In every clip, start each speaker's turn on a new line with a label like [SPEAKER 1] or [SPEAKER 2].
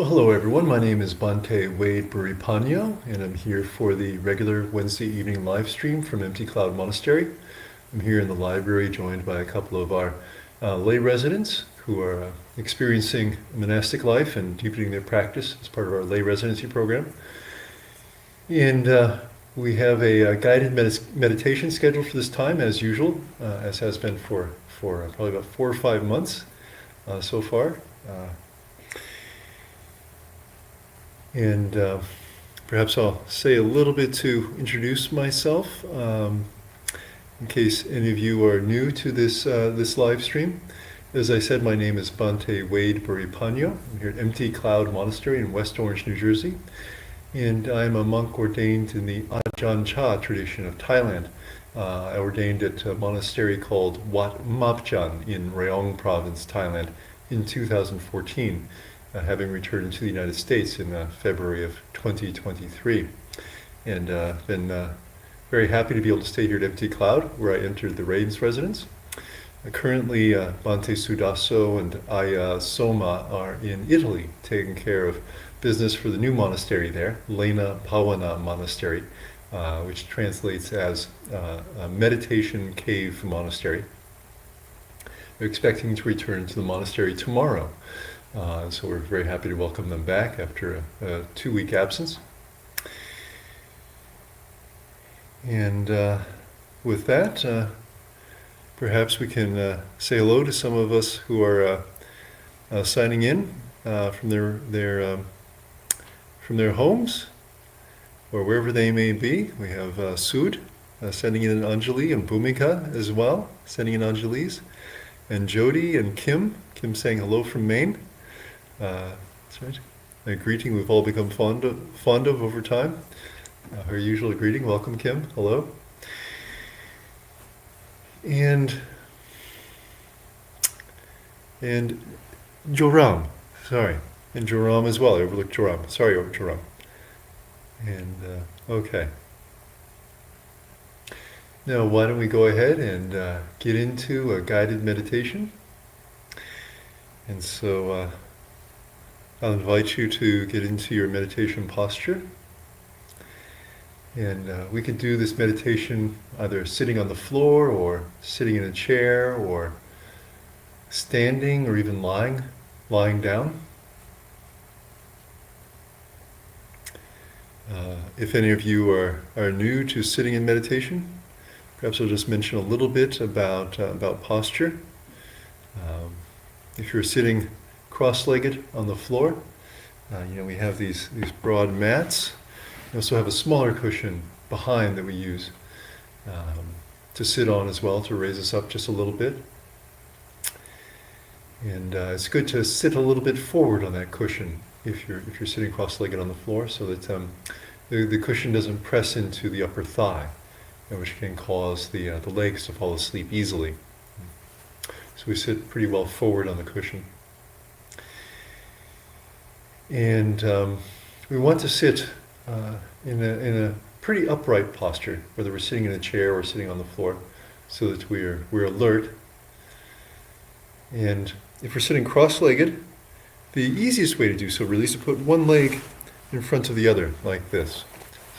[SPEAKER 1] Well, hello everyone. My name is Bhante Wade, and I'm here for the regular Wednesday evening live stream from Empty Cloud Monastery. I'm here in the library joined by a couple of our lay residents who are experiencing monastic life and deepening their practice as part of our lay residency program. And we have a guided meditation scheduled for this time, as usual, as has been for probably about 4 or 5 months so far. And perhaps I'll say a little bit to introduce myself, in case any of you are new to this live stream. As I said, my name is Bhante Wade Buripanya. I'm here at Empty Cloud Monastery in West Orange, New Jersey. And I'm a monk ordained in the Ajahn Chah tradition of Thailand. I ordained at a monastery called Wat Mapjan in Rayong province, Thailand, in 2014. Having returned to the United States in February of 2023. And been very happy to be able to stay here at Empty Cloud, where I entered the Rains residence. Currently, Bhante Sudasso and Aya Soma are in Italy, taking care of business for the new monastery there, Lena Pawana Monastery, which translates as a meditation cave monastery. They're expecting to return to the monastery tomorrow. So we're very happy to welcome them back after a 2-week absence. And with that, perhaps we can say hello to some of us who are signing in from their homes or wherever they may be. We have Sud sending in an Anjali, and Bhumika as well sending in Anjalis, and Jody and Kim saying hello from Maine. That's right. A greeting we've all become fond of over time. Her usual greeting. Welcome, Kim. Hello. And Joram. Sorry. And Joram as well. I overlooked Joram. Sorry, Joram. And okay. Now, why don't we go ahead and get into a guided meditation? And so I'll invite you to get into your meditation posture. And we could do this meditation either sitting on the floor or sitting in a chair or standing or even lying down. If any of you are new to sitting in meditation, perhaps I'll just mention a little bit about posture. If you're sitting cross-legged on the floor, we have these broad mats. We also have a smaller cushion behind that we use to sit on as well, to raise us up just a little bit. And it's good to sit a little bit forward on that cushion if you're sitting cross-legged on the floor, so that the cushion doesn't press into the upper thigh, which can cause the legs to fall asleep easily. So we sit pretty well forward on the cushion. And we want to sit in a pretty upright posture, whether we're sitting in a chair or sitting on the floor, so that we're alert. And if we're sitting cross-legged, the easiest way to do so really is to put one leg in front of the other, like this.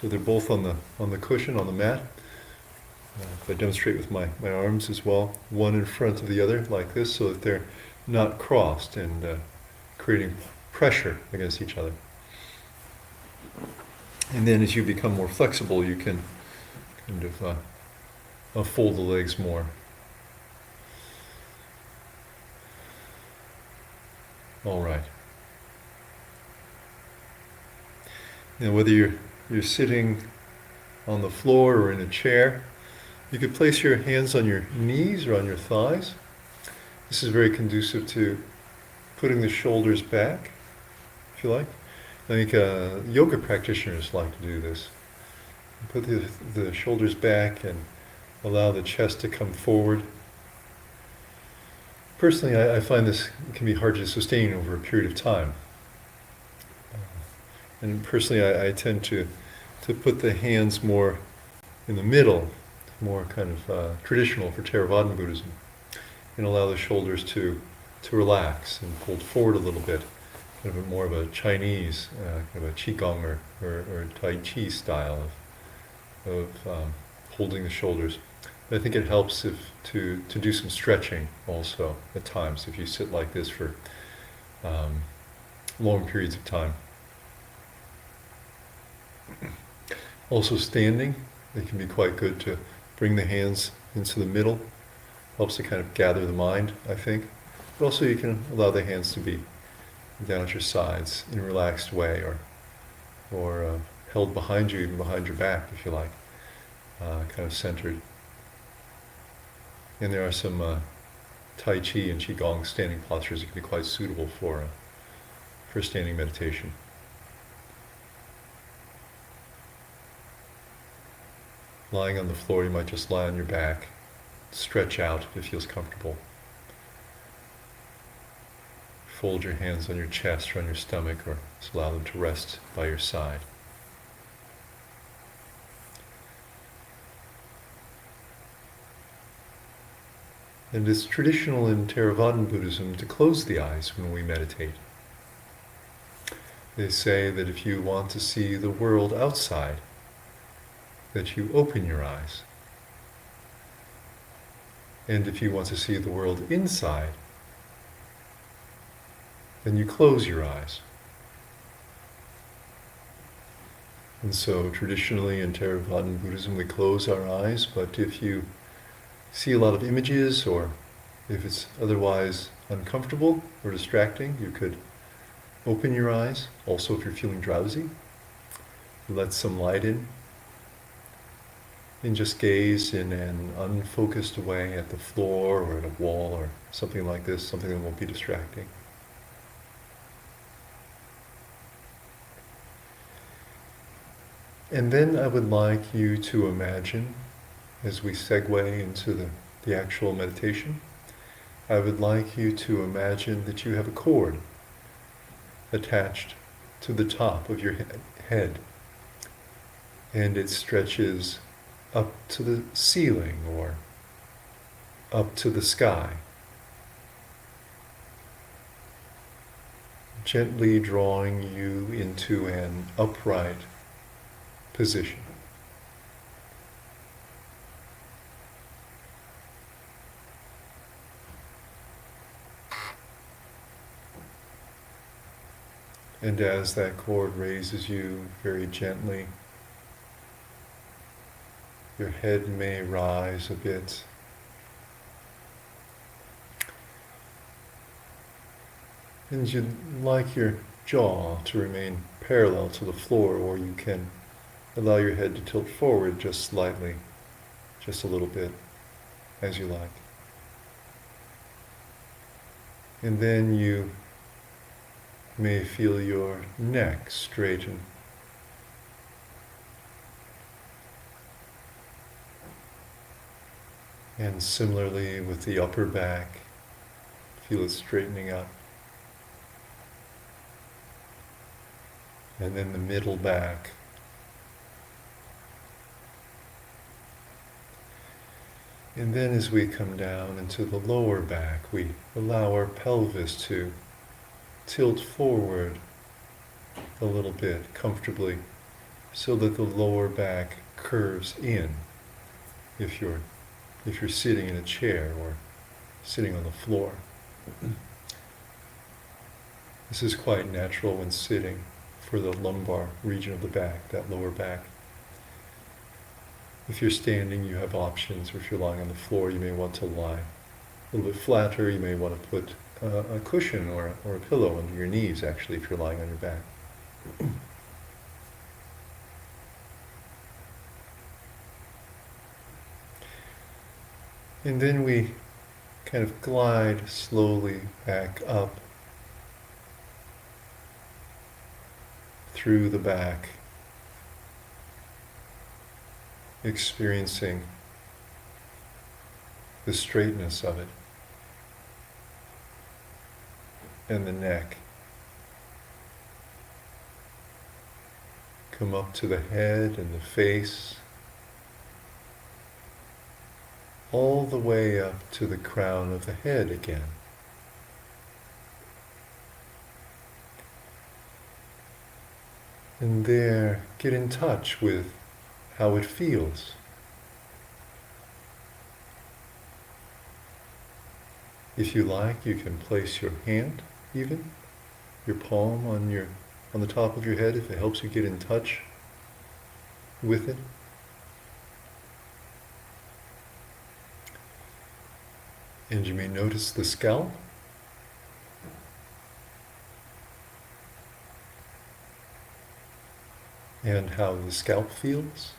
[SPEAKER 1] So they're both on the cushion, on the mat. If I demonstrate with my arms as well, one in front of the other, like this, so that they're not crossed and creating pressure against each other. And then as you become more flexible, you can kind of fold the legs more. All right. And whether you're sitting on the floor or in a chair, you could place your hands on your knees or on your thighs. This is very conducive to putting the shoulders back, if you like. I think yoga practitioners like to do this. Put the shoulders back and allow the chest to come forward. Personally, I find this can be hard to sustain over a period of time. And personally, I tend to put the hands more in the middle, more kind of traditional for Theravadan Buddhism, and allow the shoulders to relax and fold forward a little bit, kind of more of a Chinese, kind of a Qigong or Tai Chi style of holding the shoulders. But I think it helps to do some stretching also at times if you sit like this for long periods of time. Also standing, it can be quite good to bring the hands into the middle. Helps to kind of gather the mind, I think. But also you can allow the hands to be down at your sides in a relaxed way, or held behind you, even behind your back if you like, kind of centered. And there are some Tai Chi and Qigong standing postures that can be quite suitable for standing meditation. Lying on the floor, you might just lie on your back, stretch out if it feels comfortable. Fold your hands on your chest or on your stomach, or just allow them to rest by your side. And it's traditional in Theravadan Buddhism to close the eyes when we meditate. They say that if you want to see the world outside, that you open your eyes. And if you want to see the world inside, then you close your eyes. And so traditionally in Theravadan Buddhism we close our eyes, but if you see a lot of images, or if it's otherwise uncomfortable or distracting, you could open your eyes. Also, if you're feeling drowsy, let some light in and just gaze in an unfocused way at the floor or at a wall or something like this, something that won't be distracting. And then I would like you to imagine, as we segue into the actual meditation, I would like you to imagine that you have a cord attached to the top of your head, and it stretches up to the ceiling or up to the sky, gently drawing you into an upright position. And as that cord raises you very gently, your head may rise a bit. And you'd like your jaw to remain parallel to the floor, or you can allow your head to tilt forward just slightly, just a little bit, as you like. And then you may feel your neck straighten. And similarly with the upper back, feel it straightening up. And then the middle back. And then as we come down into the lower back, we allow our pelvis to tilt forward a little bit comfortably so that the lower back curves in if you're sitting in a chair or sitting on the floor. This is quite natural when sitting for the lumbar region of the back, that lower back. If you're standing, you have options, or if you're lying on the floor, you may want to lie a little bit flatter. You may want to put a cushion or a pillow under your knees, actually, if you're lying on your back. And then we kind of glide slowly back up through the back, experiencing the straightness of it, and the neck. Come up to the head and the face, all the way up to the crown of the head again. And there, get in touch with how it feels. If you like, you can place your hand, even your palm on the top of your head if it helps you get in touch with it. And you may notice the scalp. And how the scalp feels.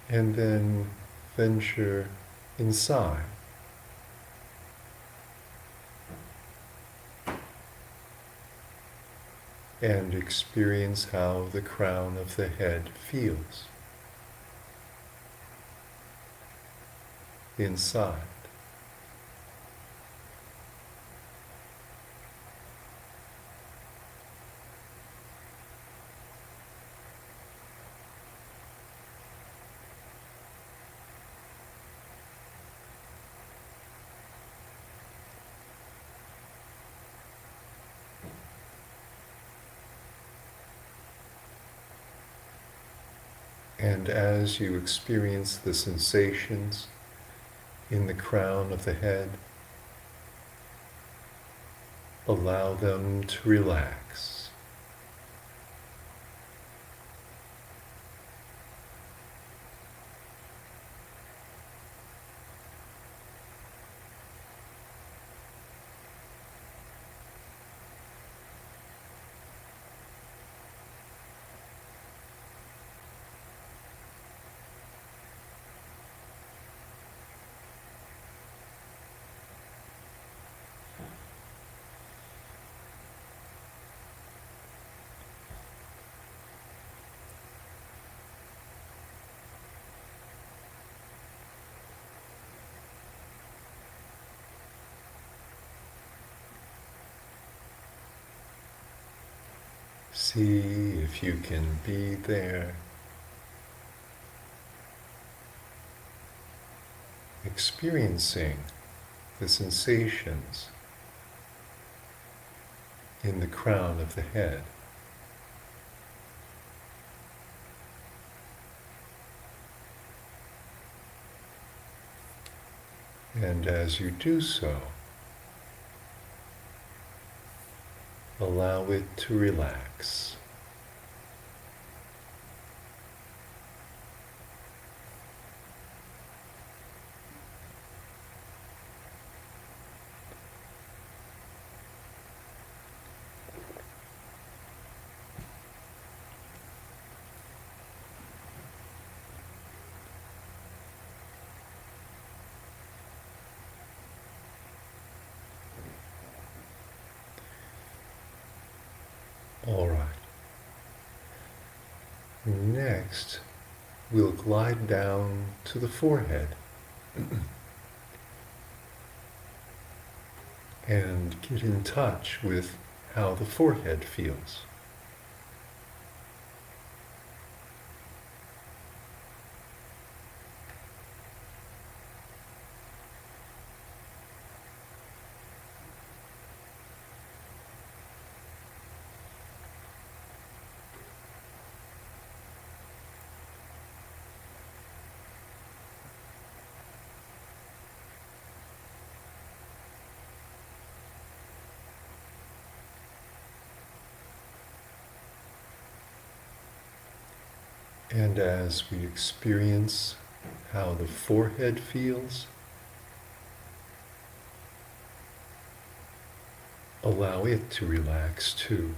[SPEAKER 1] And then venture inside. And experience how the crown of the head feels inside. And as you experience the sensations in the crown of the head, allow them to relax. See if you can be there, experiencing the sensations in the crown of the head. And as you do so, allow it to relax. All right. Next, we'll glide down to the forehead and get in touch with how the forehead feels. And as we experience how the forehead feels, allow it to relax too.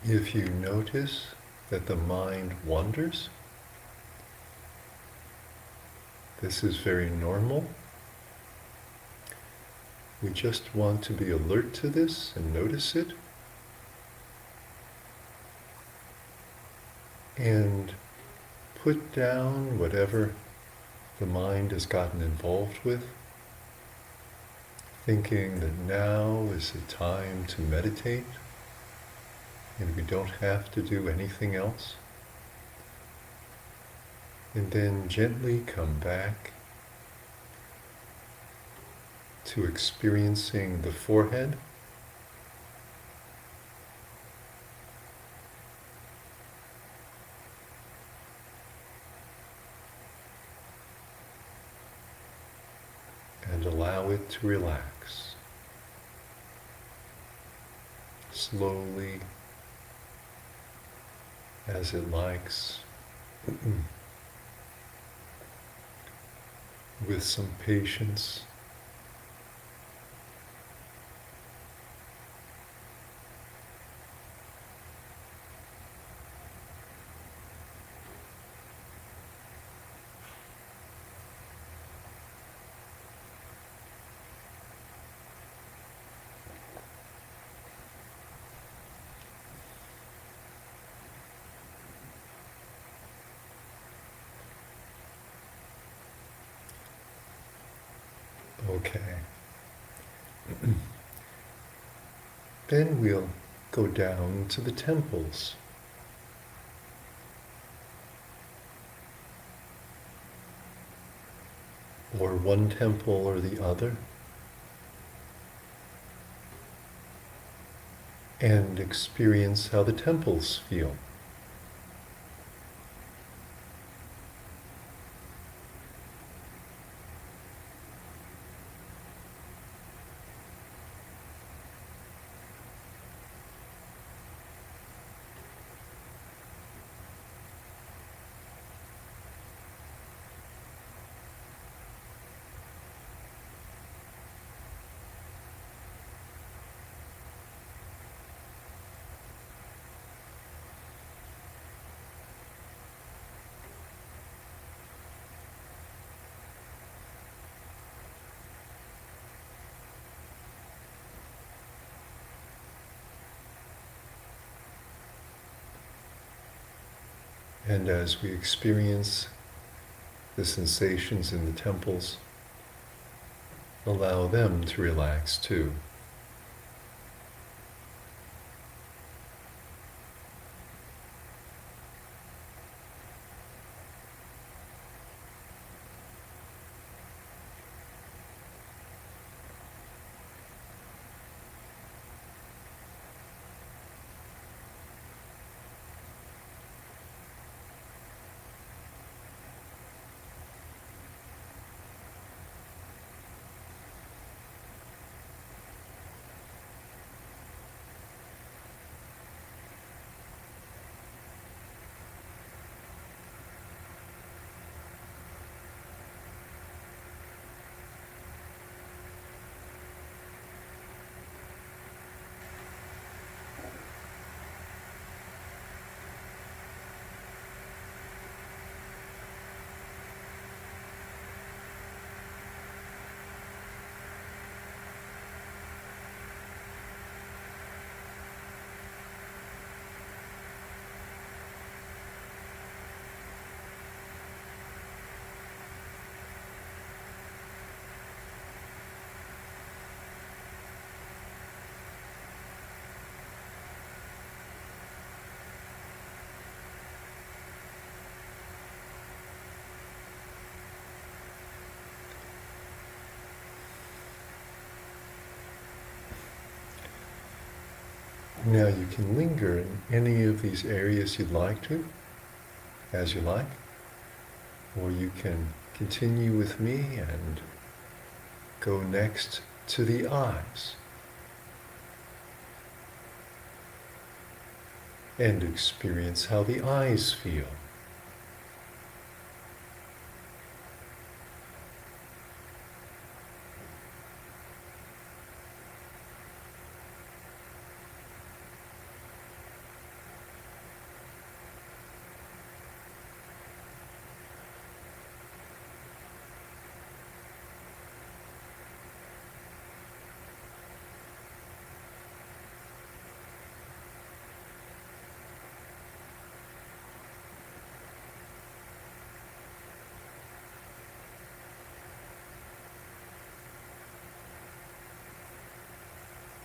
[SPEAKER 1] If you notice that the mind wanders, this is very normal. We just want to be alert to this and notice it. And put down whatever the mind has gotten involved with, thinking that now is the time to meditate and we don't have to do anything else. And then gently come back to experiencing the forehead, and allow it to relax slowly as it likes, with some patience. Okay. Then we'll go down to the temples. Or one temple or the other. And experience how the temples feel. And as we experience the sensations in the temples, allow them to relax too. Now you can linger in any of these areas you'd like to, as you like, or you can continue with me and go next to the eyes and experience how the eyes feel.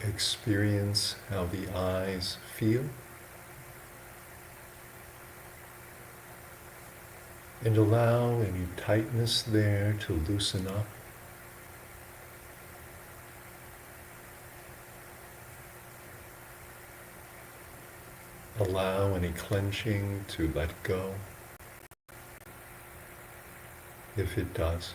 [SPEAKER 1] experience how the eyes feel, and allow any tightness there to loosen up. Allow any clenching to let go, if it does.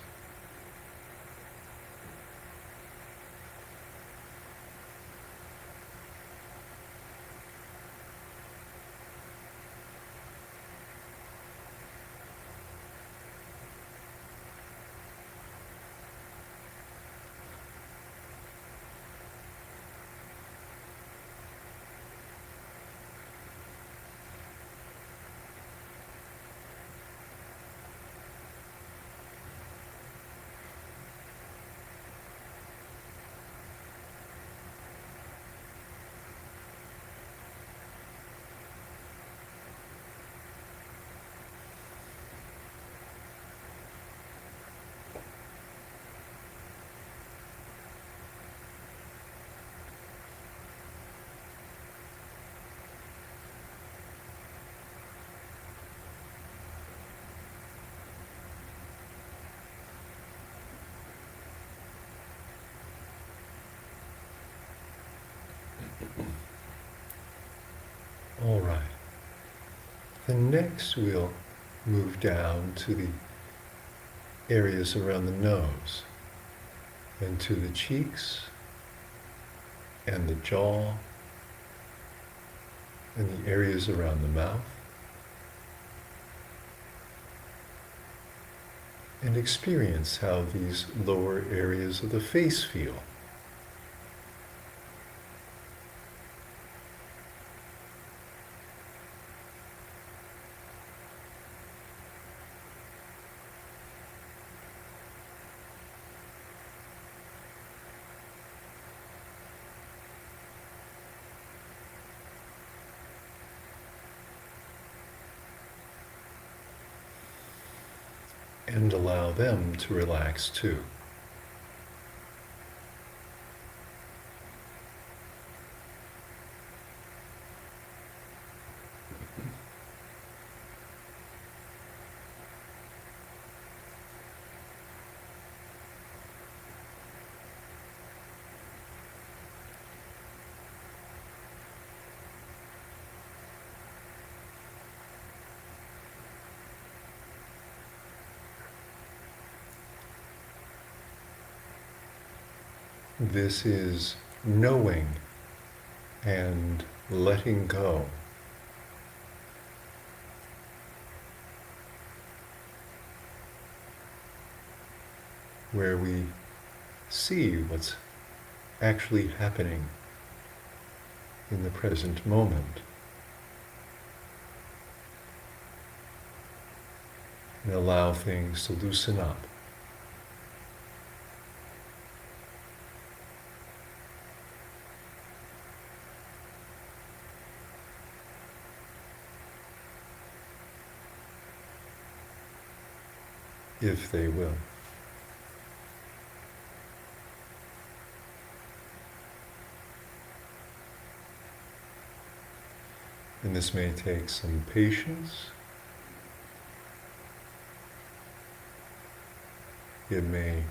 [SPEAKER 1] All right. Then next we'll move down to the areas around the nose and to the cheeks and the jaw and the areas around the mouth, and experience how these lower areas of the face feel. And allow them to relax too. This is knowing and letting go. Where we see what's actually happening in the present moment. And allow things to loosen up. If they will. And this may take some patience. It may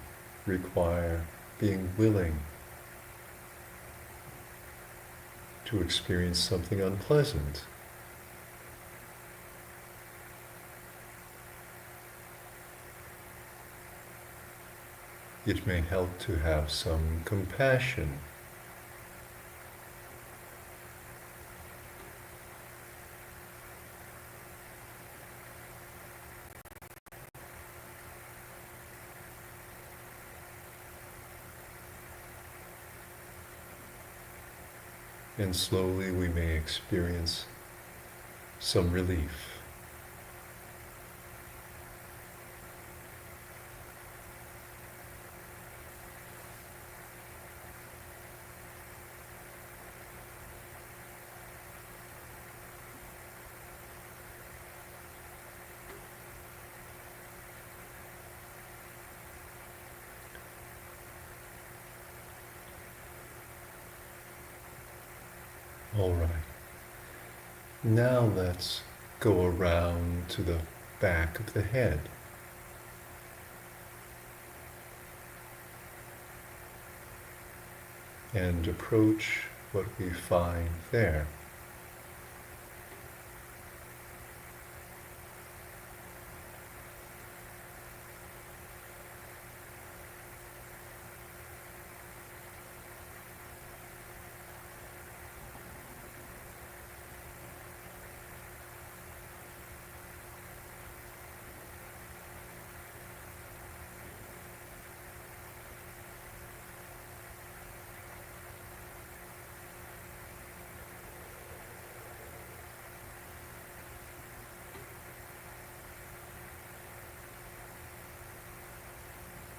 [SPEAKER 1] require being willing to experience something unpleasant. It may help to have some compassion. And slowly we may experience some relief. All right. Now let's go around to the back of the head. And approach what we find there.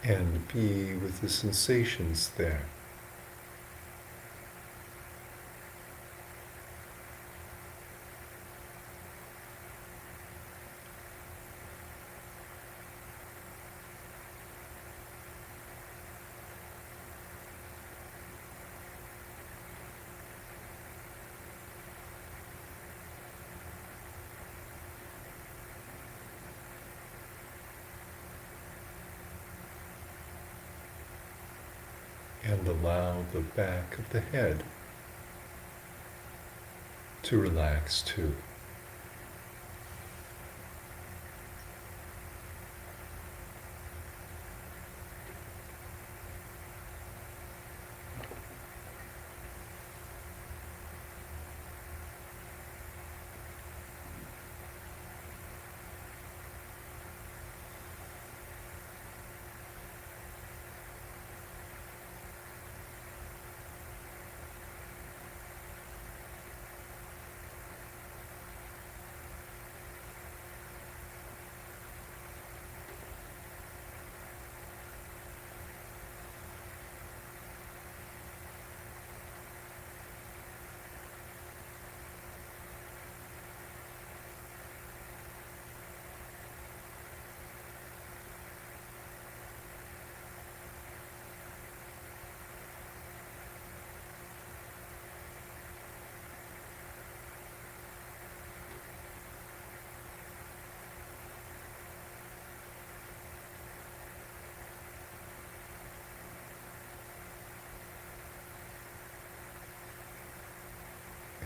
[SPEAKER 1] And be with the sensations there. And allow the back of the head to relax too.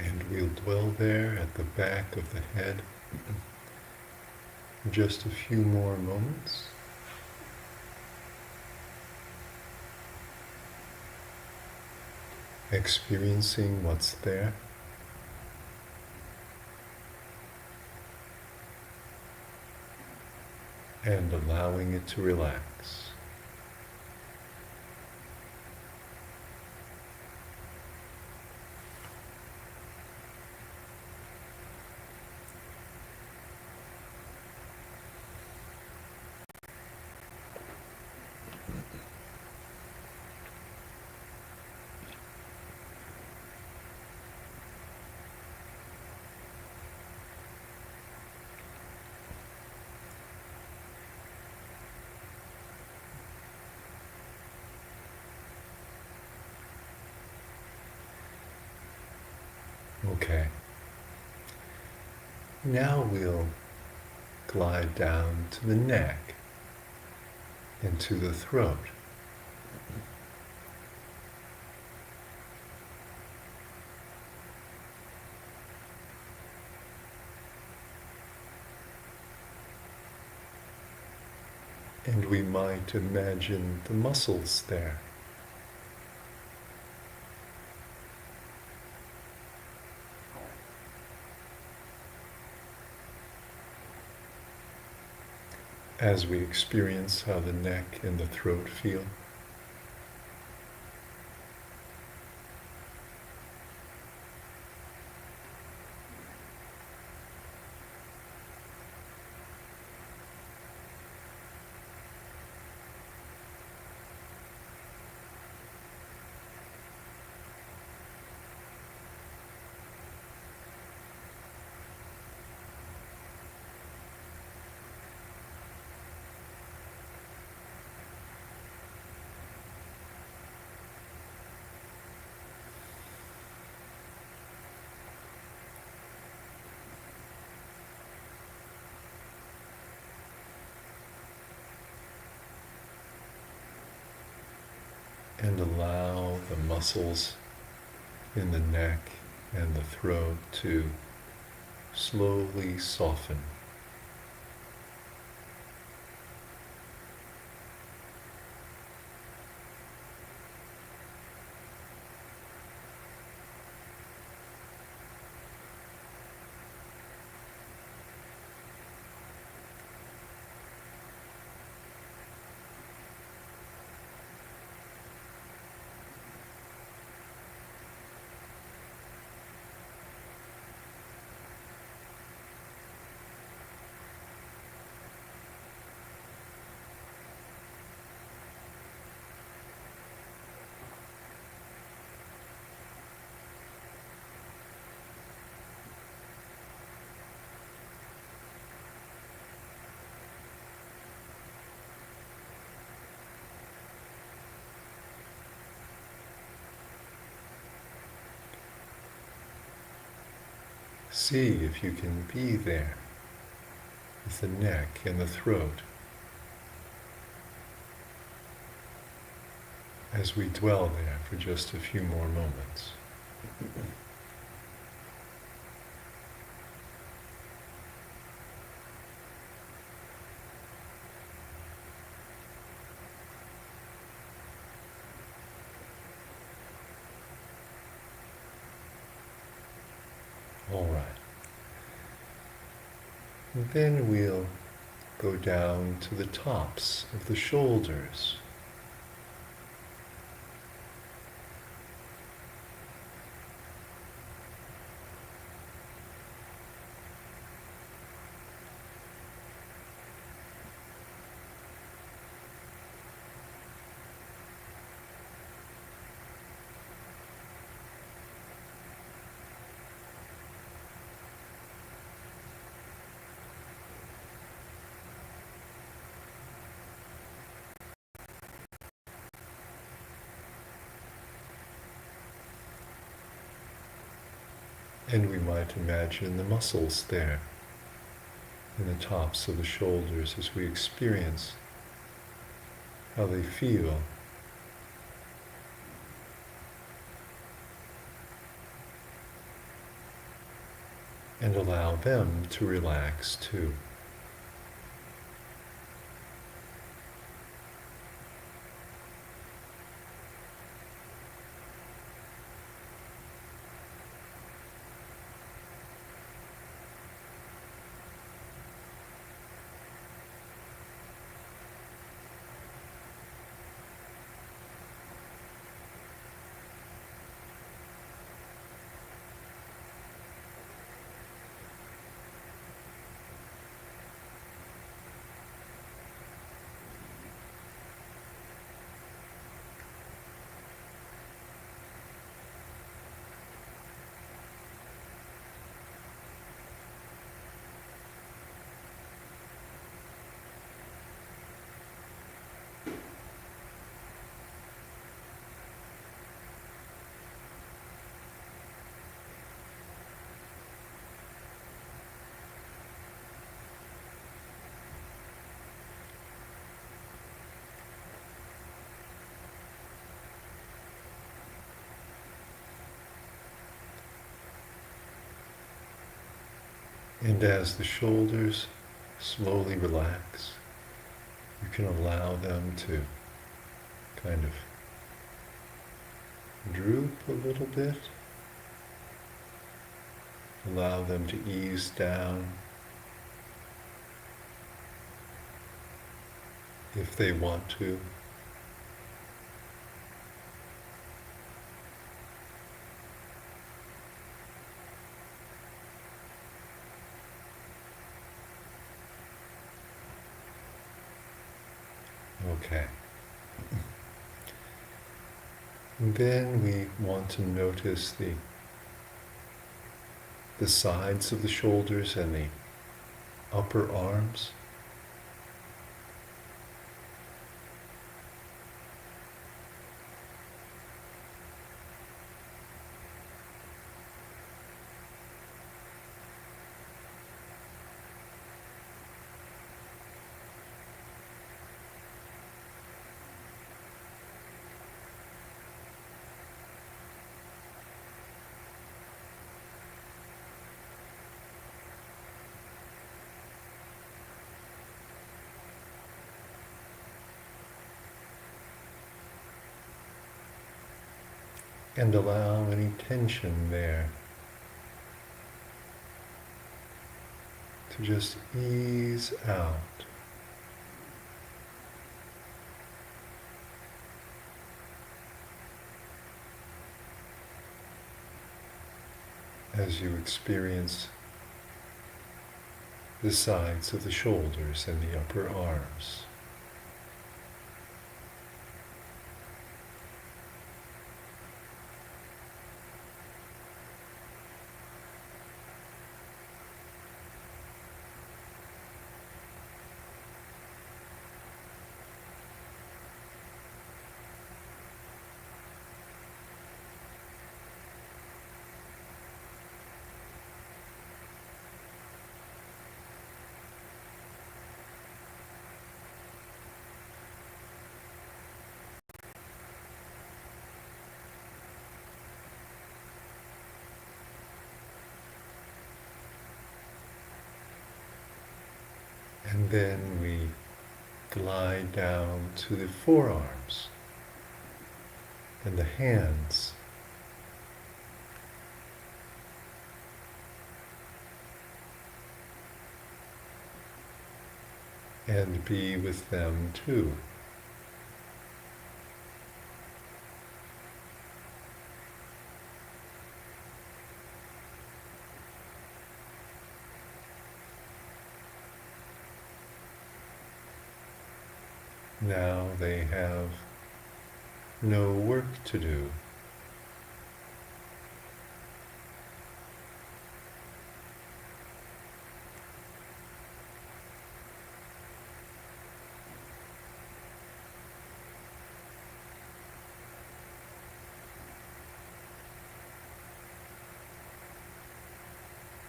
[SPEAKER 1] And we'll dwell there at the back of the head just a few more moments. Experiencing what's there. And allowing it to relax. Okay. Now we'll glide down to the neck and to the throat. And we might imagine the muscles there. As we experience how the neck and the throat feel. and allow the muscles in the neck and the throat to slowly soften. See if you can be there with the neck and the throat as we dwell there for just a few more moments. All right. And then we'll go down to the tops of the shoulders. And we might imagine the muscles there in the tops of the shoulders as we experience how they feel. And allow them to relax too. And as the shoulders slowly relax, you can allow them to kind of droop a little bit. Allow them to ease down if they want to. Okay. And then we want to notice the sides of the shoulders and the upper arms. and allow any tension there to just ease out. As you experience the sides of the shoulders and the upper arms. And then we glide down to the forearms and the hands. And be with them too. Now they have no work to do.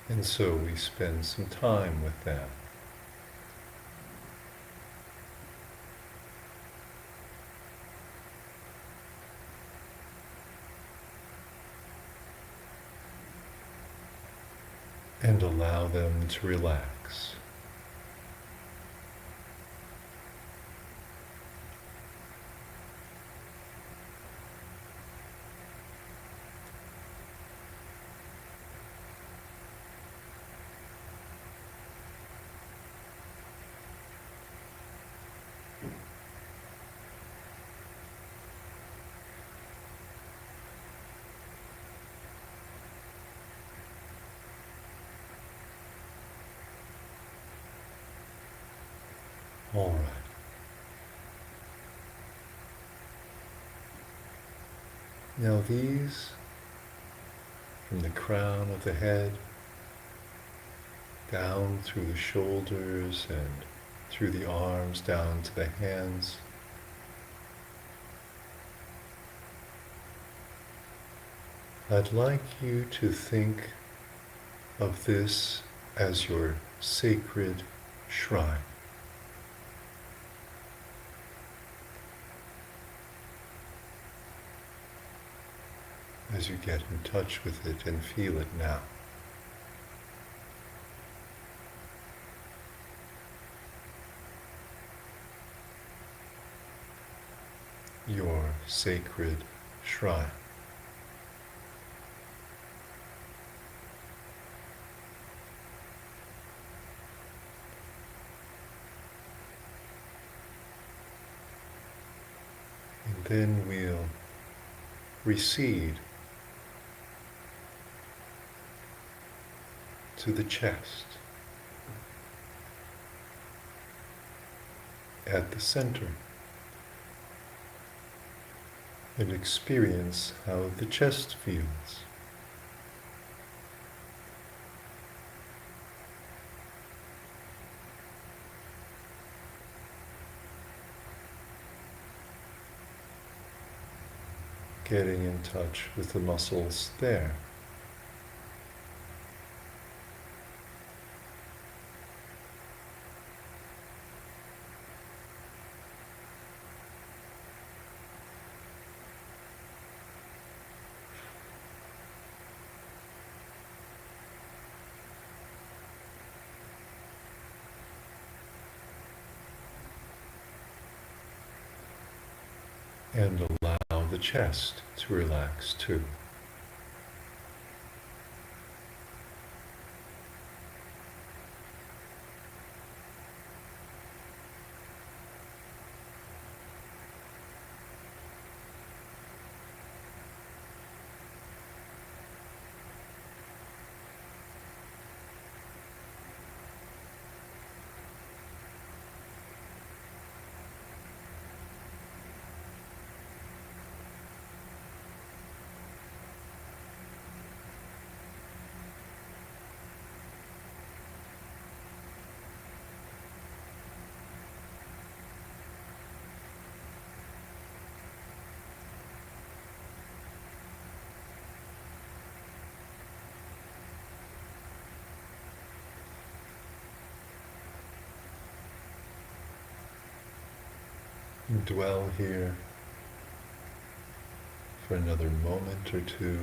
[SPEAKER 1] And so we spend some time with them. And allow them to relax. All right. Now these, from the crown of the head, down through the shoulders and through the arms, down to the hands, I'd like you to think of this as your sacred shrine. As you get in touch with it and feel it now. Your sacred shrine. And then we'll recede to the chest, at the center, and experience how the chest feels. Getting in touch with the muscles there. And allow the chest to relax too. Dwell here for another moment or two,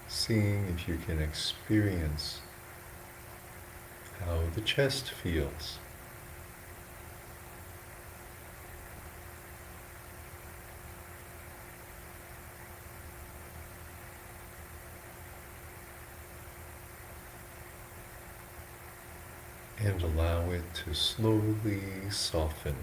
[SPEAKER 1] seeing if you can experience how the chest feels. And allow it to slowly soften.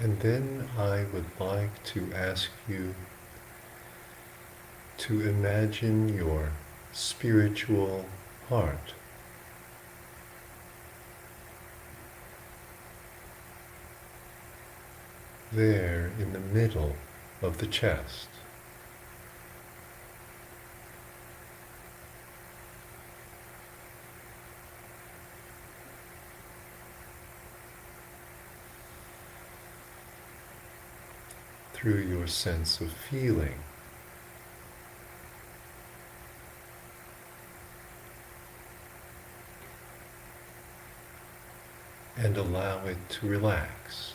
[SPEAKER 1] And then I would like to ask you to imagine your spiritual heart. There in the middle of the chest. Through your sense of feeling. And allow it to relax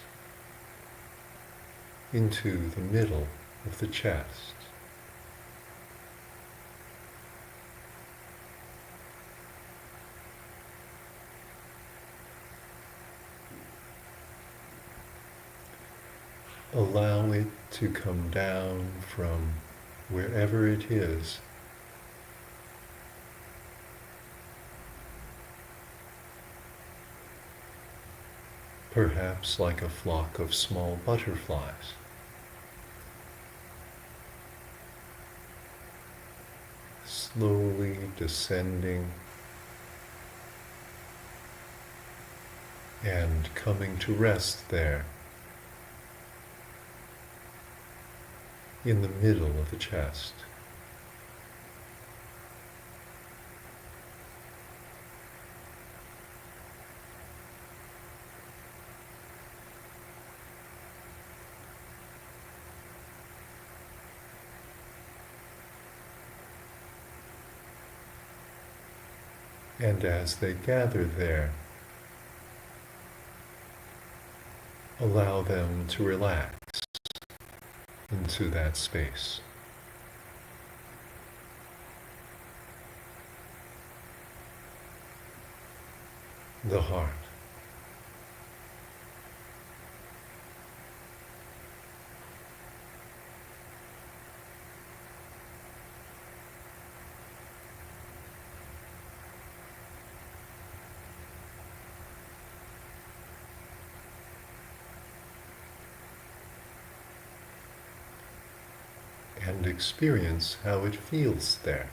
[SPEAKER 1] into the middle of the chest. Allow it to come down from wherever it is, perhaps like a flock of small butterflies. Slowly descending and coming to rest there in the middle of the chest. And as they gather there, allow them to relax into that space. The heart. And experience how it feels there.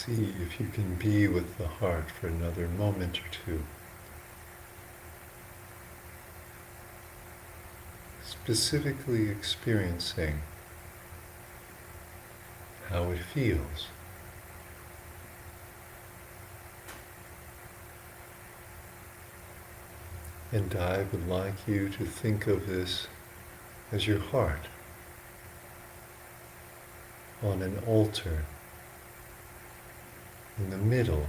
[SPEAKER 1] See if you can be with the heart for another moment or two, specifically experiencing how it feels. And I would like you to think of this as your heart on an altar in the middle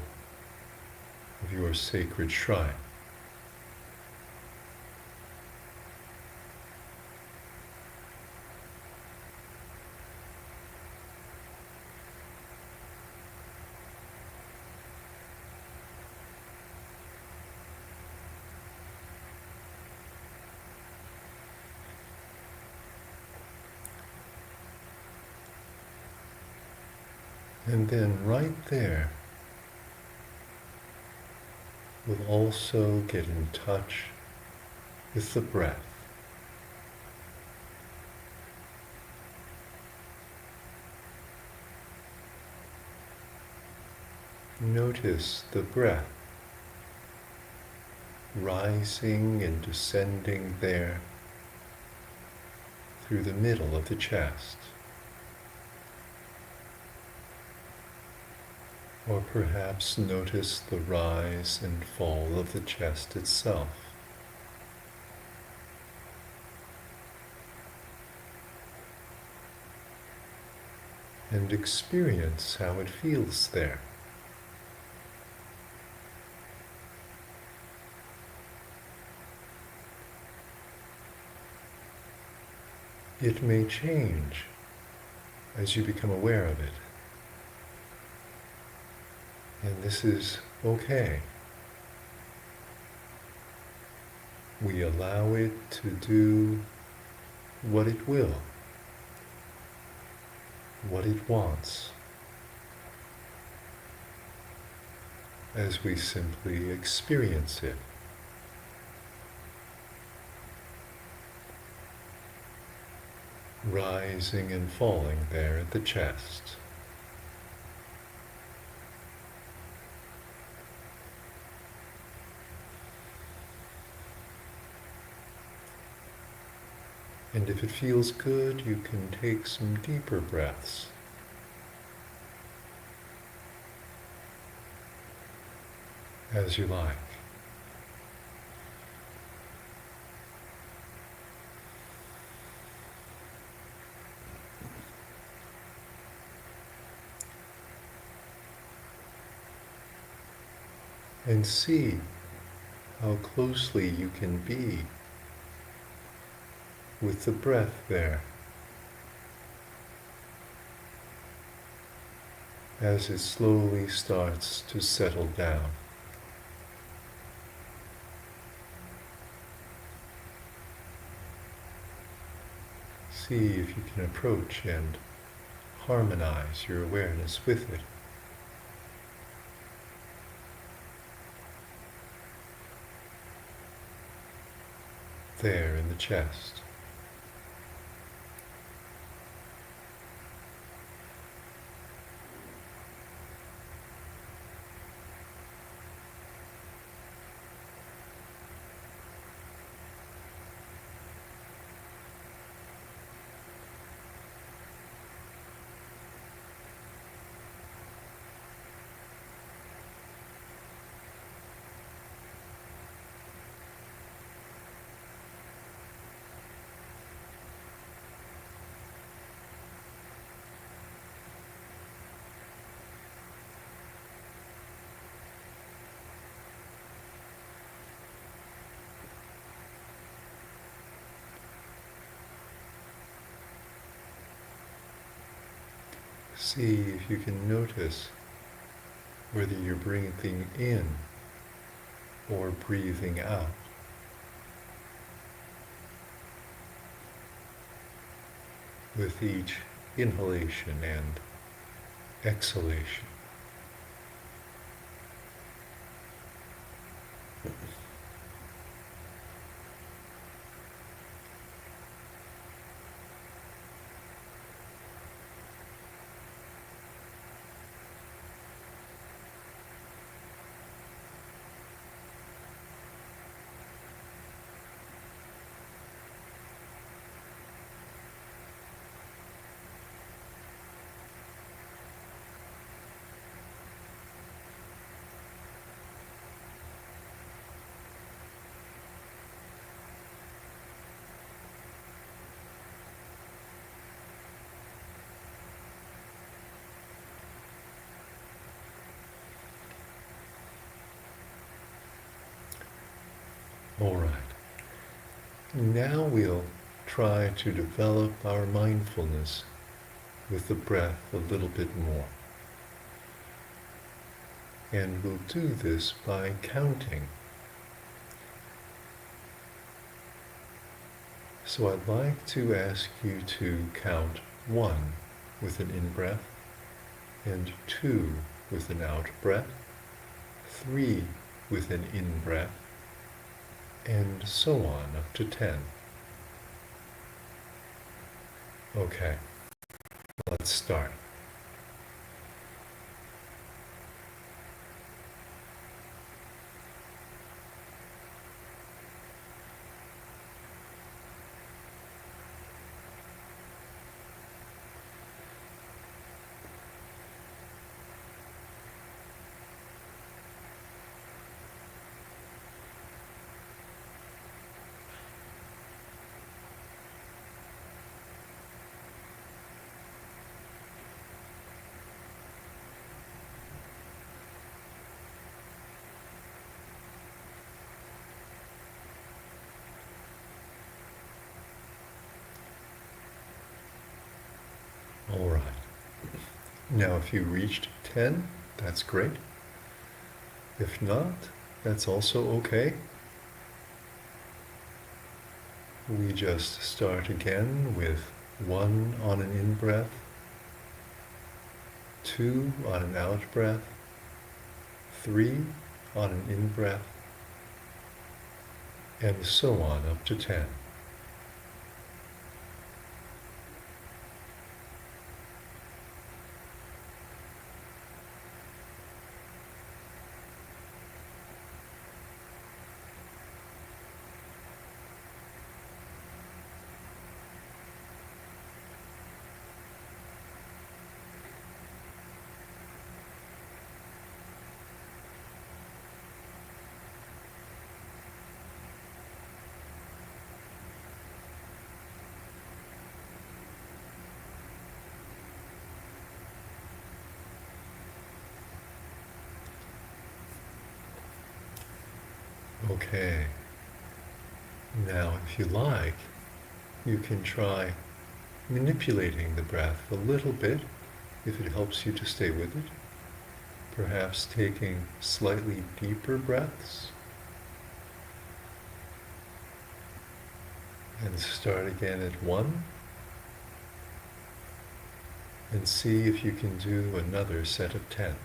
[SPEAKER 1] of your sacred shrine. And then right there, we'll also get in touch with the breath. Notice the breath rising and descending there through the middle of the chest. Or perhaps notice the rise and fall of the chest itself. And experience how it feels there. It may change as you become aware of it. And this is okay. We allow it to do what it will, what it wants, as we simply experience it. Rising and falling there at the chest. And if it feels good, you can take some deeper breaths. As you like. And see how closely you can be with the breath there as it slowly starts to settle down. See if you can approach and harmonize your awareness with it. There in the chest. See if you can notice whether you're breathing in or breathing out. With each inhalation and exhalation. All right. Now we'll try to develop our mindfulness with the breath a little bit more. And we'll do this by counting. So I'd like to ask you to count 1 with an in-breath, and 2 with an out-breath, 3 with an in-breath, and so on up to 10. Okay, let's start. All right. Now if you reached 10, that's great. If not, that's also okay. We just start again with 1 on an in-breath, 2 on an out-breath, 3 on an in-breath, and so on up to 10. Okay. Now, if you like, you can try manipulating the breath a little bit if it helps you to stay with it. Perhaps taking slightly deeper breaths. And start again at 1. And see if you can do another set of 10.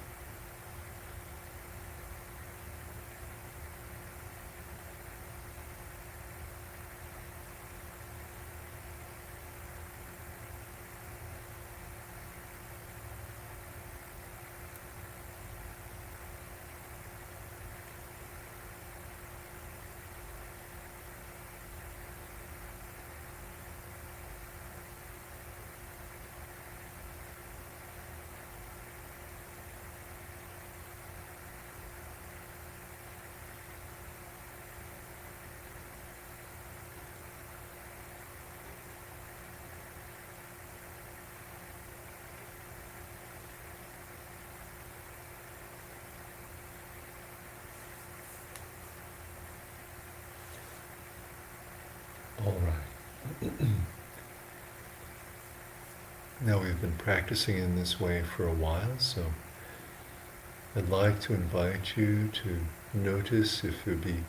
[SPEAKER 1] All right. Now we've been practicing in this way for a while, so I'd like to invite you to notice if it would be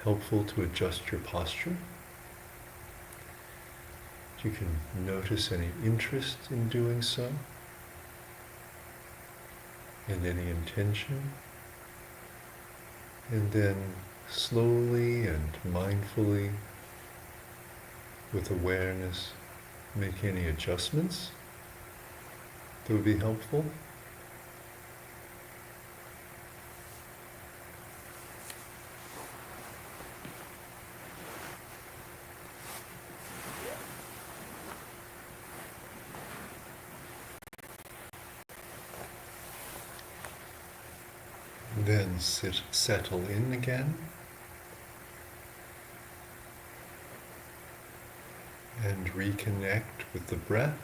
[SPEAKER 1] helpful to adjust your posture. You can notice any interest in doing so, and any intention, and then slowly and mindfully, with awareness, make any adjustments that would be helpful. Then settle in again. And reconnect with the breath.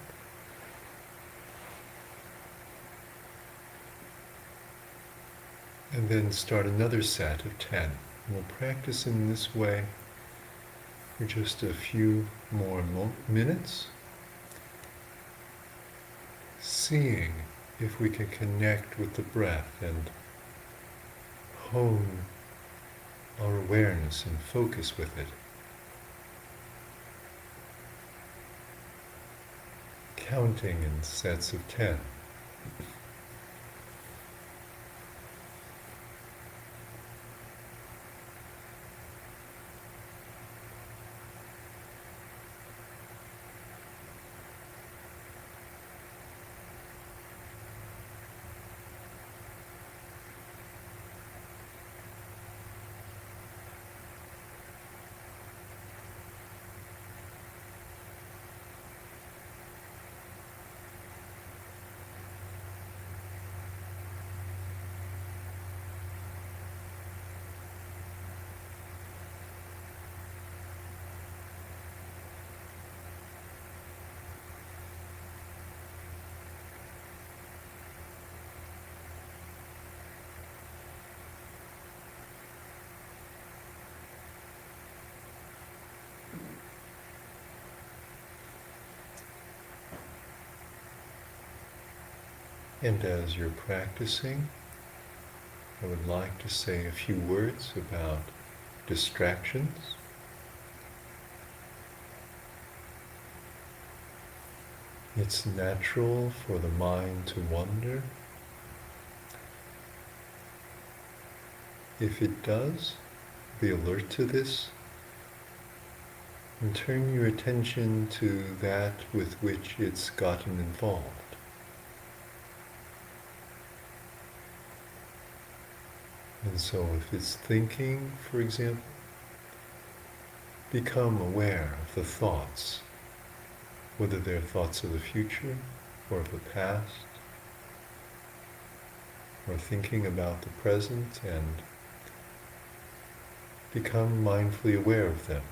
[SPEAKER 1] And then start another set of 10. We'll practice in this way for just a few more minutes, seeing if we can connect with the breath and hone our awareness and focus with it. Counting in sets of 10. And as you're practicing, I would like to say a few words about distractions. It's natural for the mind to wander. If it does, be alert to this and turn your attention to that with which it's gotten involved. And so if it's thinking, for example, become aware of the thoughts, whether they're thoughts of the future or of the past, or thinking about the present, and become mindfully aware of them.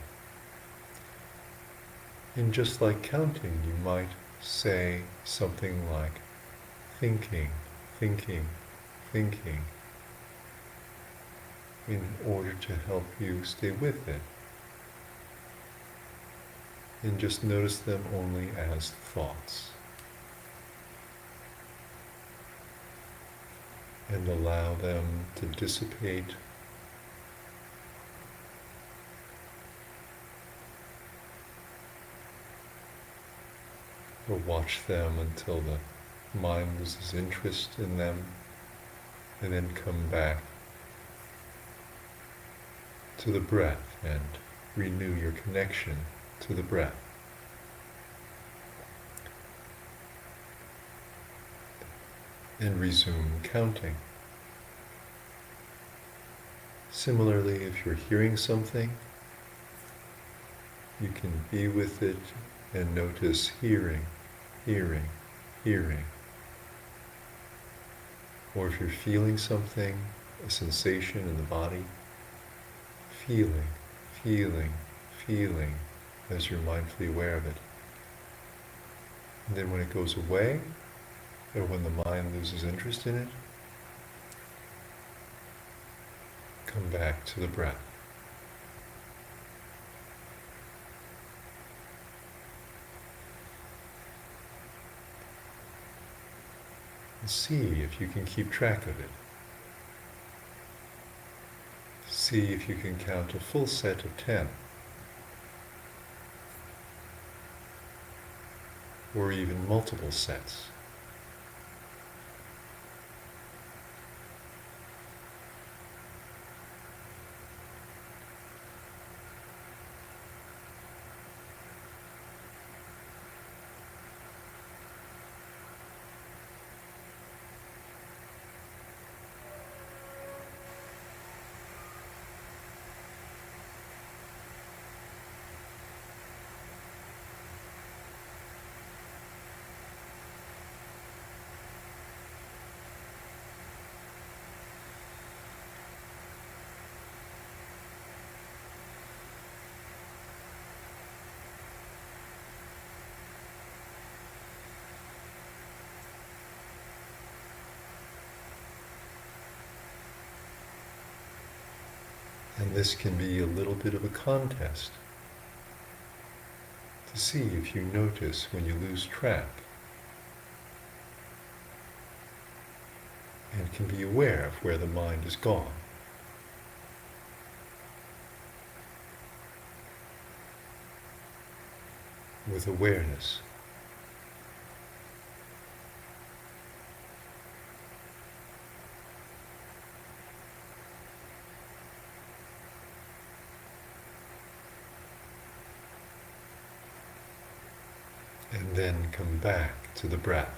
[SPEAKER 1] And just like counting, you might say something like thinking, thinking, thinking, in order to help you stay with it. And just notice them only as thoughts. And allow them to dissipate. Or watch them until the mind loses interest in them, and then come back to the breath and renew your connection to the breath. And resume counting. Similarly, if you're hearing something, you can be with it and notice hearing, hearing, hearing. Or if you're feeling something, a sensation in the body, feeling, feeling, feeling, as you're mindfully aware of it. And then when it goes away, or when the mind loses interest in it, come back to the breath. And see if you can keep track of it. See if you can count a full set of 10. Or even multiple sets. And this can be a little bit of a contest to see if you notice when you lose track and can be aware of where the mind is gone. With awareness. And then come back to the breath.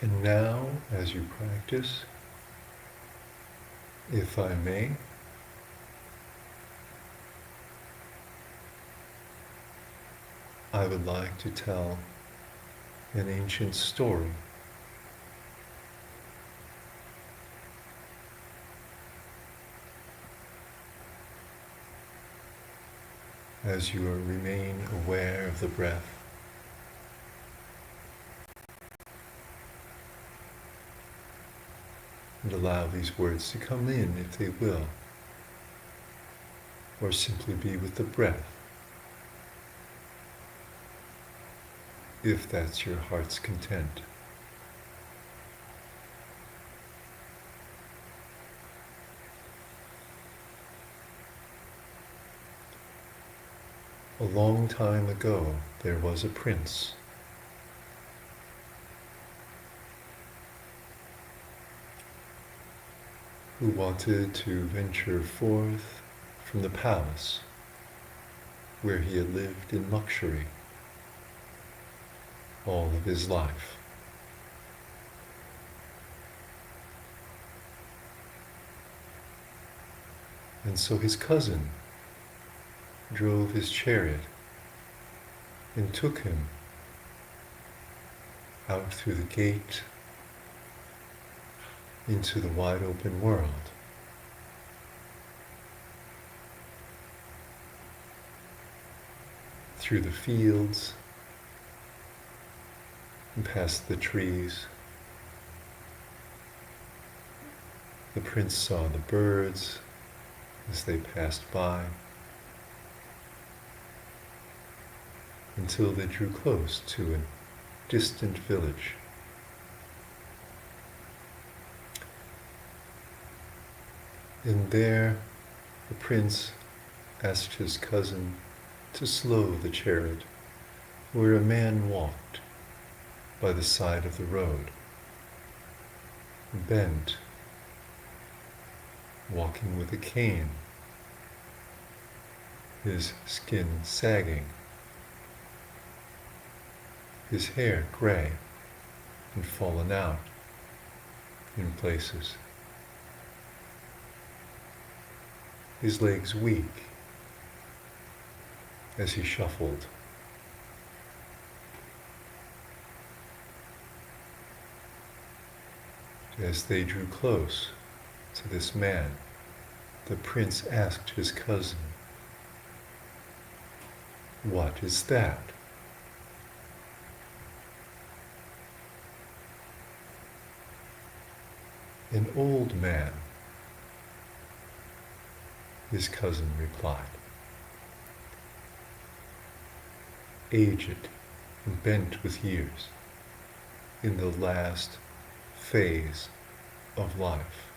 [SPEAKER 1] And now, as you practice, if I may, I would like to tell an ancient story. As you remain aware of the breath, and allow these words to come in if they will, or simply be with the breath, if that's your heart's content. A long time ago, there was a prince who wanted to venture forth from the palace where he had lived in luxury all of his life. And so his cousin drove his chariot and took him out through the gate into the wide open world. Through the fields and past the trees. The prince saw the birds as they passed by, until they drew close to a distant village. And there the prince asked his cousin to slow the chariot where a man walked by the side of the road, bent, walking with a cane, his skin sagging, his hair gray and fallen out in places, his legs weak as he shuffled. As they drew close, to this man, the prince asked his cousin, "What is that?" "An old man," his cousin replied, "aged and bent with years, in the last phase of life."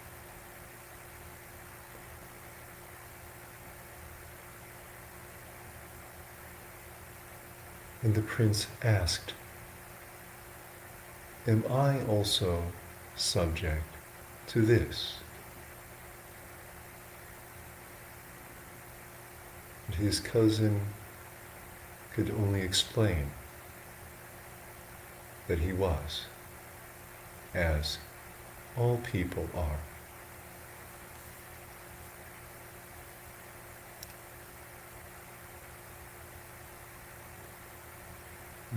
[SPEAKER 1] And the prince asked, "Am I also subject to this?" And his cousin could only explain that he was, as all people are.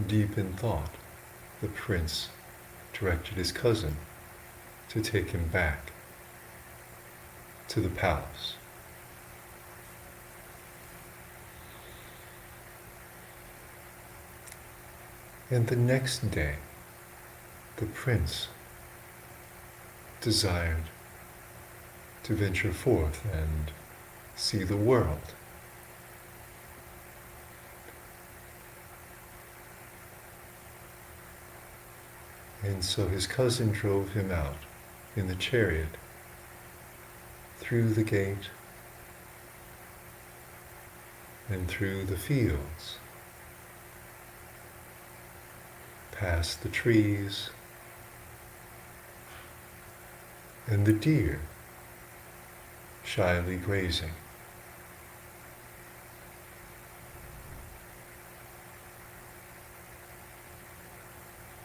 [SPEAKER 1] Deep in thought, the prince directed his cousin to take him back to the palace. And the next day, the prince desired to venture forth and see the world. And so his cousin drove him out in the chariot through the gate and through the fields, past the trees and the deer shyly grazing.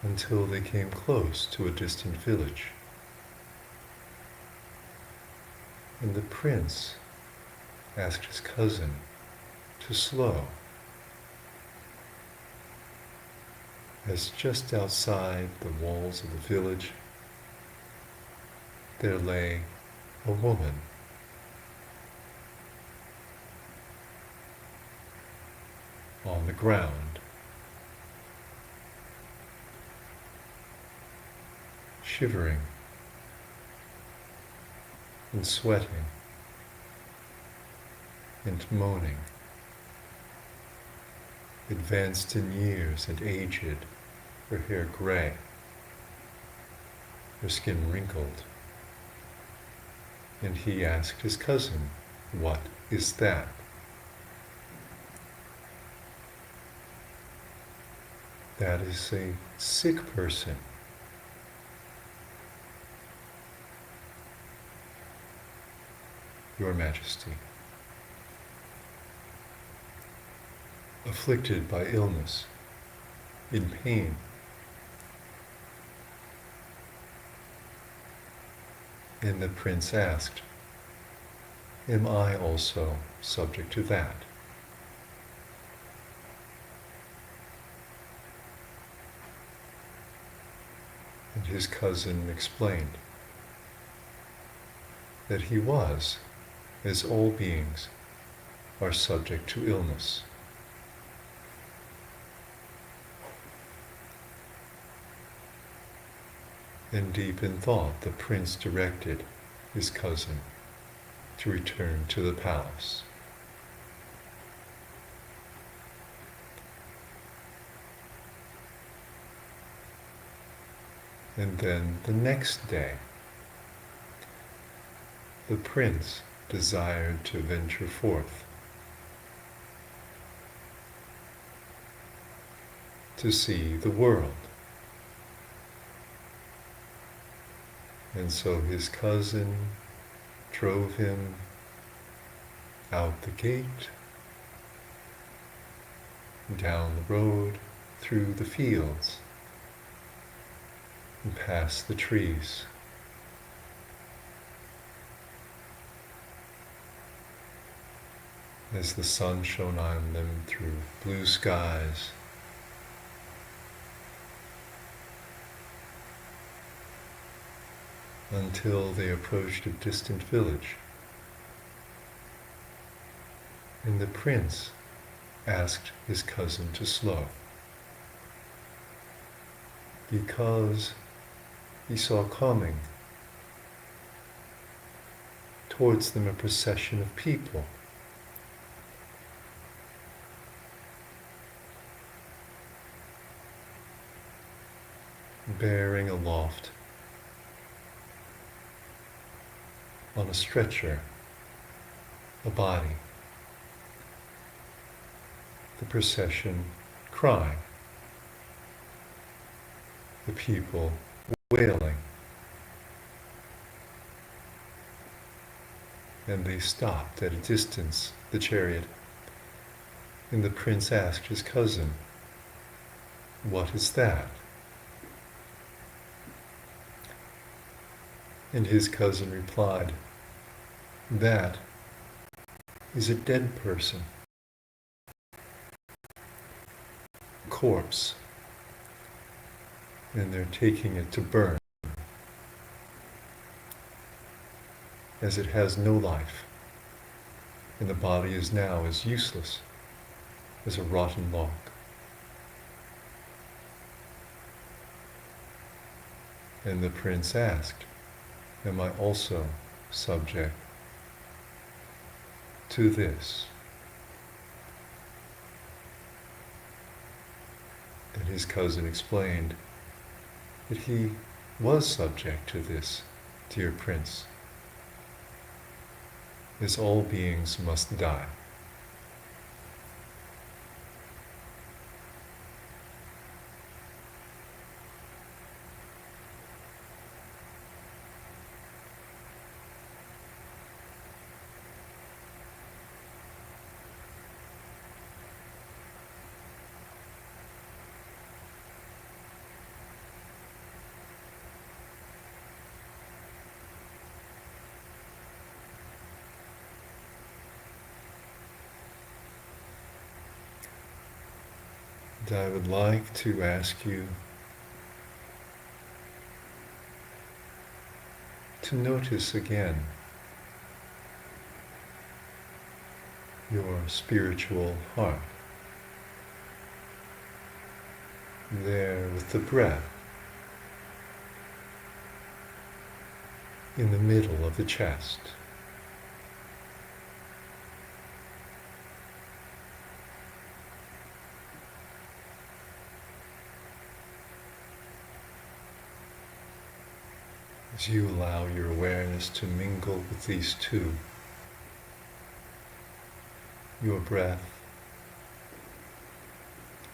[SPEAKER 1] Until they came close to a distant village. And the prince asked his cousin to slow, as just outside the walls of the village there lay a woman, on the ground, shivering and sweating and moaning, advanced in years and aged, her hair gray, her skin wrinkled. And he asked his cousin, "What is that?" "That is a sick person." "Your Majesty." "Afflicted by illness, in pain." And the prince asked, "Am I also subject to that?" And his cousin explained that he was, as all beings are subject to illness. And deep in thought, the prince directed his cousin to return to the palace. And then the next day, the prince desired to venture forth to see the world. And so his cousin drove him out the gate, down the road, through the fields, and past the trees. As the sun shone on them through blue skies, until they approached a distant village. And the prince asked his cousin to slow, because he saw coming towards them a procession of people, bearing aloft on a stretcher a body, the procession crying, the people wailing. And they stopped at a distance, the chariot, and the prince asked his cousin, "What is that?" And his cousin replied, "That is a dead person, a corpse, and they're taking it to burn, as it has no life, and the body is now as useless as a rotten log." And the prince asked, "Am I also subject to this?" And his cousin explained that he was subject to this, dear prince, as all beings must die. And I would like to ask you to notice again your spiritual heart, there with the breath in the middle of the chest. As you allow your awareness to mingle with these two, your breath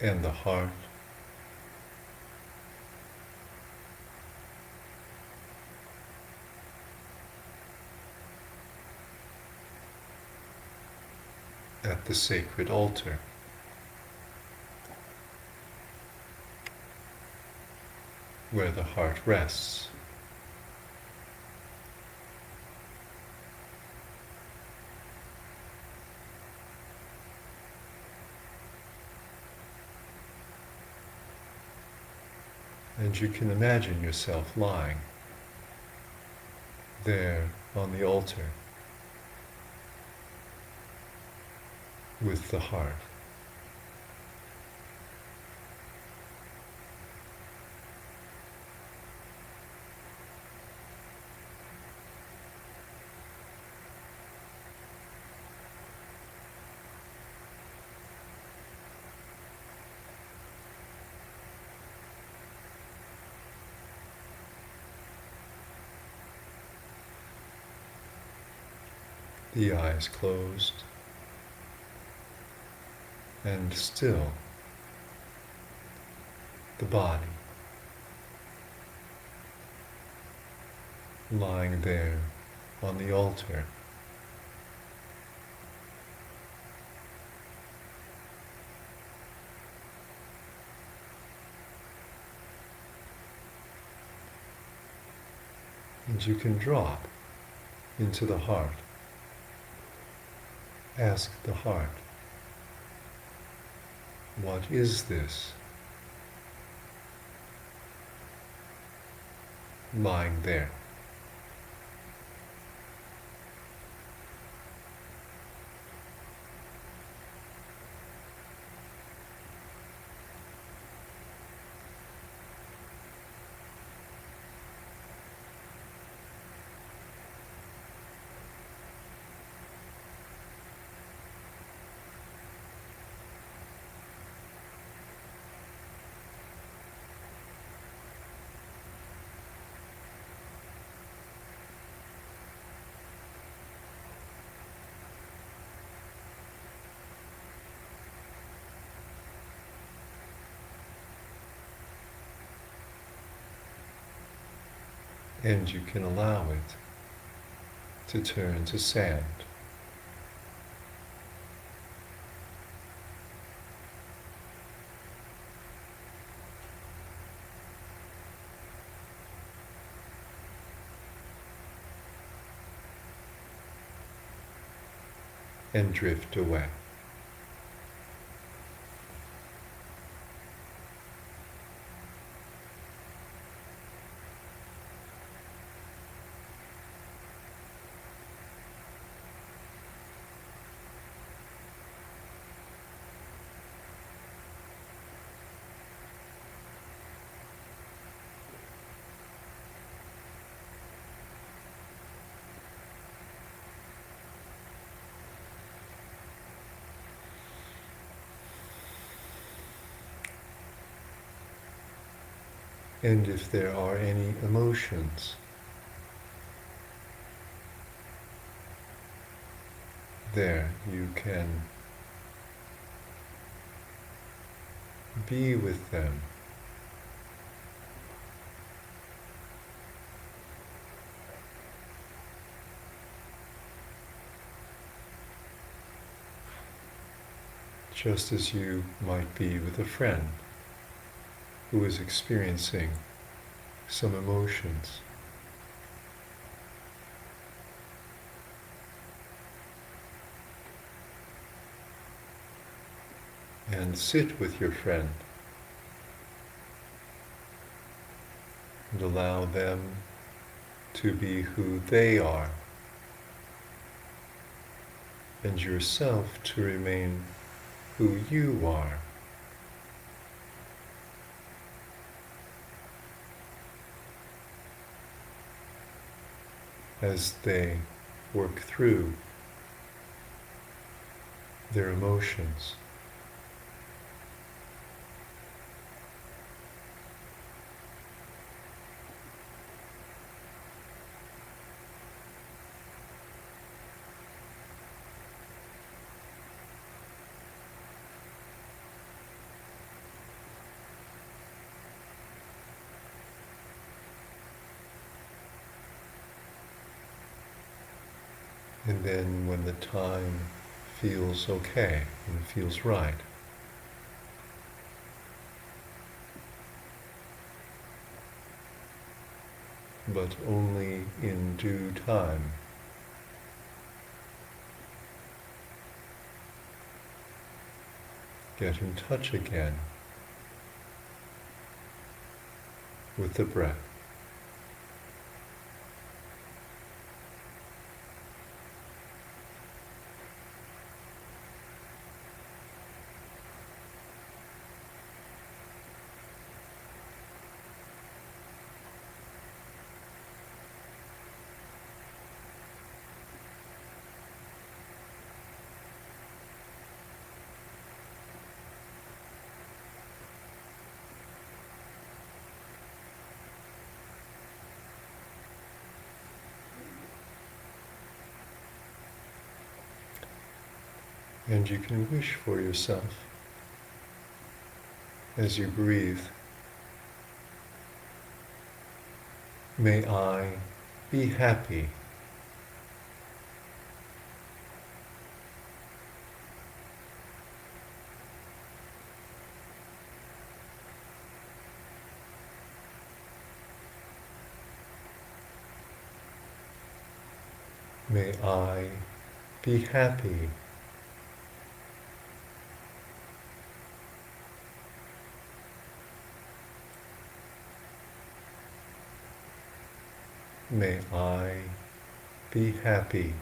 [SPEAKER 1] and the heart, at the sacred altar, where the heart rests. And you can imagine yourself lying there on the altar with the heart. The eyes closed and still, the body lying there on the altar. And you can drop into the heart. Ask the heart, what is this lying there? And you can allow it to turn to sand. And drift away. And if there are any emotions, there you can be with them. Just as you might be with a friend who is experiencing some emotions. And sit with your friend and allow them to be who they are, and yourself to remain who you are. As they work through their emotions. And then when the time feels okay and feels right, but only in due time, get in touch again with the breath. And you can wish for yourself, as you breathe, may I be happy. May I be happy. May I be happy.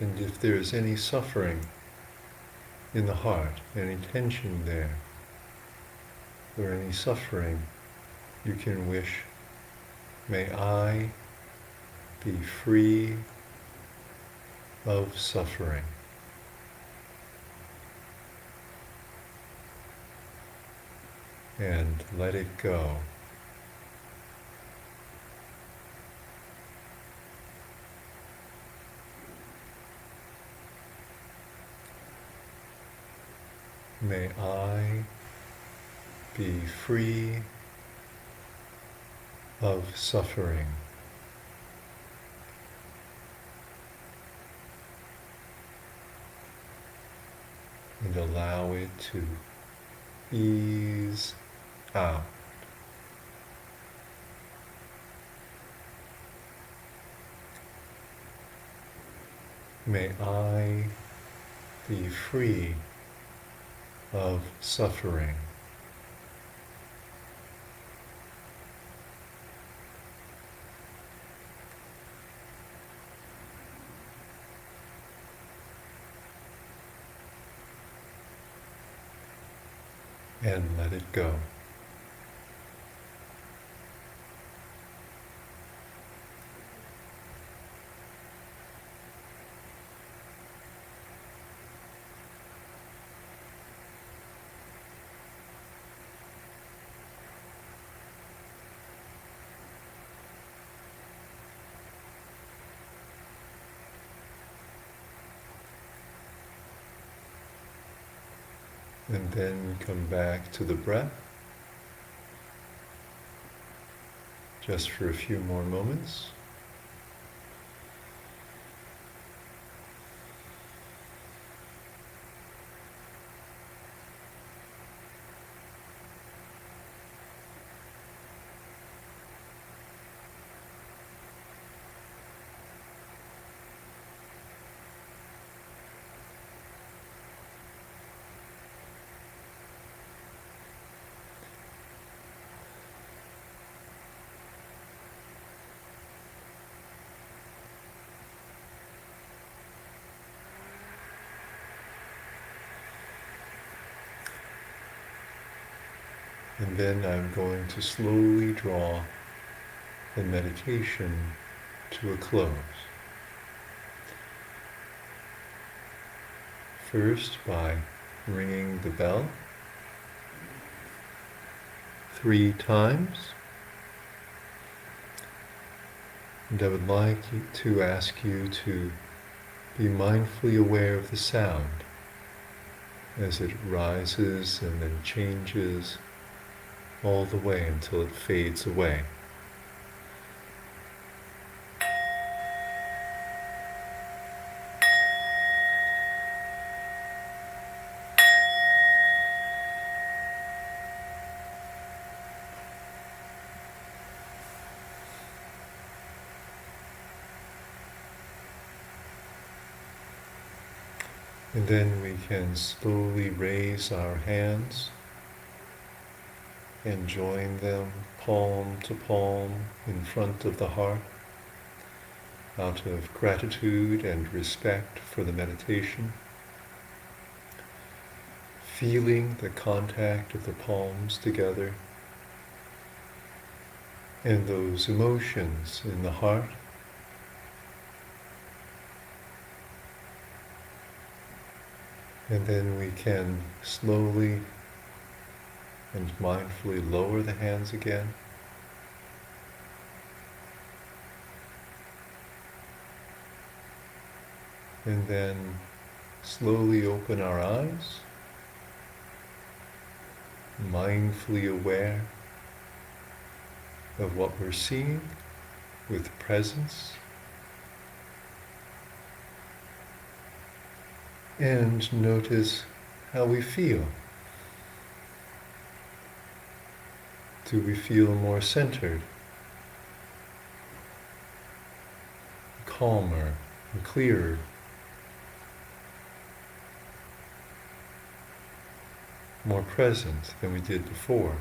[SPEAKER 1] And if there is any suffering in the heart, any tension there, or any suffering you can wish, may I be free of suffering. And let it go. May I be free of suffering. And allow it to ease out. May I be free of suffering. And let it go. And then come back to the breath, just for a few more moments. And then I'm going to slowly draw the meditation to a close. First, by ringing the bell 3 times. And I would like to ask you to be mindfully aware of the sound as it rises and then changes all the way until it fades away. And then we can slowly raise our hands and join them palm to palm in front of the heart out of gratitude and respect for the meditation, feeling the contact of the palms together and those emotions in the heart. And then we can slowly and mindfully lower the hands again. And then slowly open our eyes, mindfully aware of what we're seeing with presence. And notice how we feel. Do we feel more centered, calmer, and clearer? More present than we did before?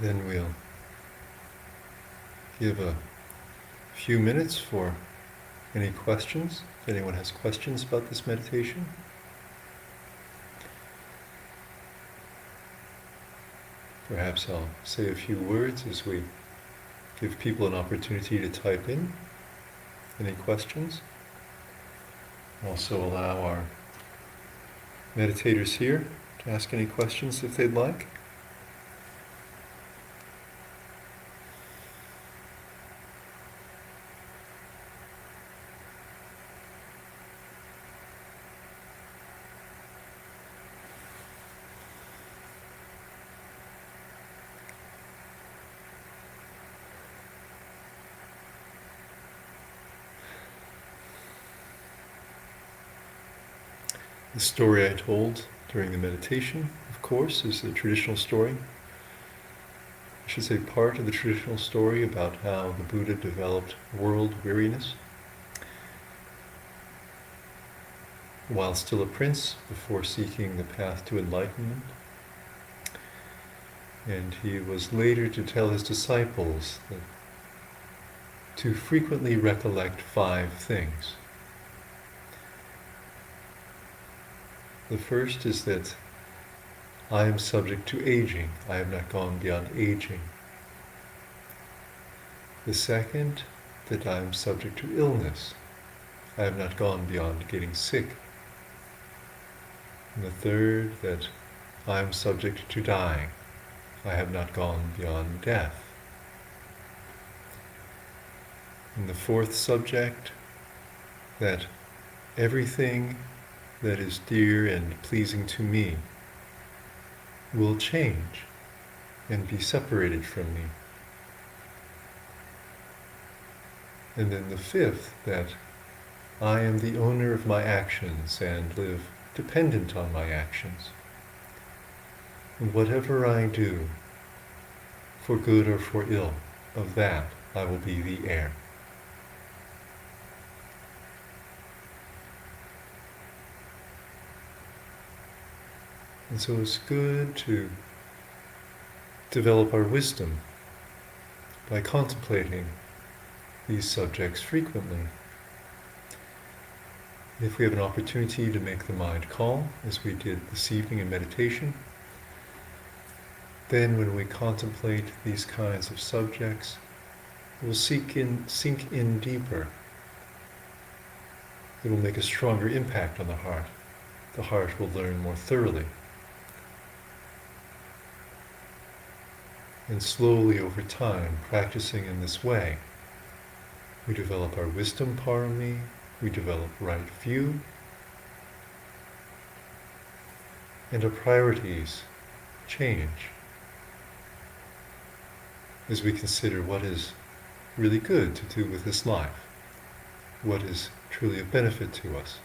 [SPEAKER 1] Then we'll give a few minutes for any questions. If anyone has questions about this meditation. Perhaps I'll say a few words as we give people an opportunity to type in any questions. Also allow our meditators here to ask any questions if they'd like. The story I told during the meditation, of course, is the traditional story. I should say part of the traditional story about how the Buddha developed world weariness while still a prince before seeking the path to enlightenment. And he was later to tell his disciples that to frequently recollect 5 things. The first is that I am subject to aging. I have not gone beyond aging. The second, that I am subject to illness. I have not gone beyond getting sick. And the third, that I am subject to dying. I have not gone beyond death. And the fourth subject, that everything that is dear and pleasing to me will change and be separated from me. And then the fifth, that I am the owner of my actions and live dependent on my actions. And whatever I do, for good or for ill, of that I will be the heir. And so it's good to develop our wisdom by contemplating these subjects frequently. If we have an opportunity to make the mind calm, as we did this evening in meditation, then when we contemplate these kinds of subjects, it will sink in deeper. It will make a stronger impact on the heart. The heart will learn more thoroughly. And slowly over time, practicing in this way, we develop our wisdom parami, we develop right view, and our priorities change as we consider what is really good to do with this life, what is truly of benefit to us.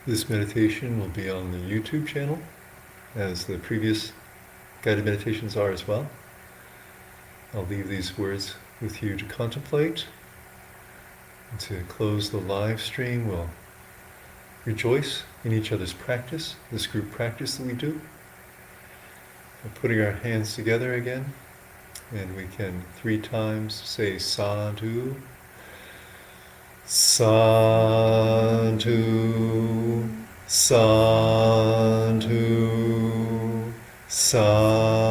[SPEAKER 1] This meditation will be on the YouTube channel, as the previous guided meditations are as well. I'll leave these words with you to contemplate. And to close the live stream, we'll rejoice in each other's practice, this group practice that we do. We're putting our hands together again, and we can 3 times say sadhu, sadhu, sadhu, sadhu,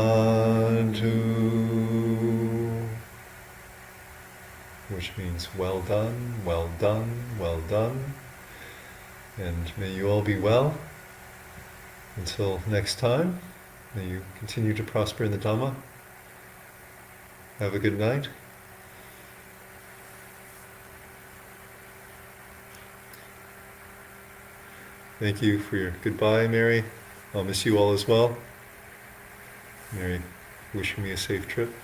[SPEAKER 1] which means well done, well done, well done. And may you all be well. Until next time, may you continue to prosper in the Dhamma. Have a good night. Thank you for your goodbye, Mary. I'll miss you all as well. Mary, wishing me a safe trip.